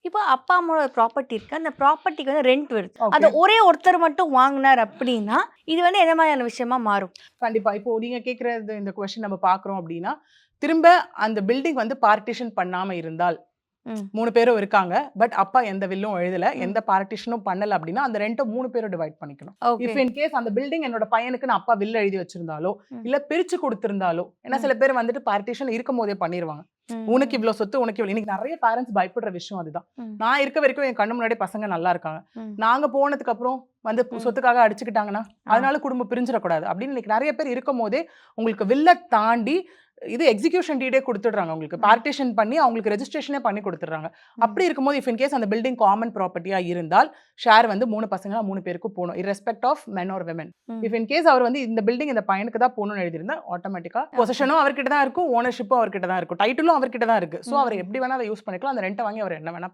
இப்போ அப்பா அம்மாவோட ப்ராப்பர்ட்டி இருக்கு. அந்த ப்ராப்பர்ட்டிக்கு வந்து ரெண்ட் வருது. அத ஒரே ஒருத்தர் மட்டும் வாங்குனார் அப்படின்னா, இது வந்து என்ன மாதிரியான விஷயமா மாறும்? கண்டிப்பா. இப்போ நீங்க கேட்கறது இந்த கொஸ்டின் நம்ம பார்க்குறோம் அப்படின்னா, திரும்ப அந்த பில்டிங் வந்து பார்ட்டிஷன் பண்ணாம இருந்தால், ம். 3 பேரும் இருக்காங்க. பட் அப்பா எந்த வில்லும் எழுதல. ம். எந்த பார்ட்டிஷனும் பண்ணல அப்படின்னா, அந்த ரெண்ட்ட 3 பேரும் டிவைட் பண்ணிக்கணும். ஓகே. இஃப் இன் கேஸ் அந்த பில்டிங் என்னோட பையனுக்குன்னு அப்பா வில் எழுதி வச்சிருந்தாலோ, ம். இல்ல பிரிச்சு குடுத்திருந்தாலோ, ஏன்னா ம். சில பேர் வந்துட்டு பார்ட்டிஷன் இருக்கும்போதே பண்ணிருவாங்க. உனக்கு இவ்ளோ சொத்து, உனக்கு இவ்ளோ இன்னைக்கு நெறைய பேரண்ட்ஸ் பயப்படுற விஷயம் அதுதான். ம். நான் இருக்க வரைக்கும் என் கண்ணு முன்னாடி பசங்க நல்லா இருக்காங்க. ம். நாங்க போனதுக்கு அப்புறம் வந்து ம். சொத்துக்காக அடிச்சுக்கிட்டாங்கன்னா, அதனால குடும்பம் பிரிஞ்சிடக்கூடாது. அப்படின்னு இன்னைக்கு நெறைய பேர் இருக்கும்போதே, உங்களுக்கு வில்ல தாண்டி இது எக்ஸிகியூஷன் டீடே குடுத்துடுறாங்க உங்களுக்கு. பார்ட்டிஷன் பண்ணி அவங்களுக்கு ரெஜிஸ்ட்ரேஷனே பண்ணி குடுத்துடுறாங்க. அப்படி இருக்கும்போது இஃப் இன் கேஸ் அந்த பில்டிங் காமன் ப்ராப்பர்ட்டியா இருந்தால், ஷேர் வந்து 3 பசங்களா 3 பேருக்கும் போணும். Irrespective of men or women. If in case அவர் வந்து இந்த பில்டிங் இந்த பையனுக்கு தான் போணும்னு எழுதியிருந்தா, ஆட்டோமேட்டிக்கா பொசிஷனும் அவர்கிட்ட தான் இருக்கும், ஓனர்ஷிப்பும் அவர்கிட்ட தான் இருக்கும். டைட்டிலும் அவர்கிட்ட தான் இருக்கு. சோ அவர் எப்படி வேணா அத யூஸ் பண்ணிக்கலாம். அந்த ரெண்ட்ட வாங்கி அவர் என்ன வேணா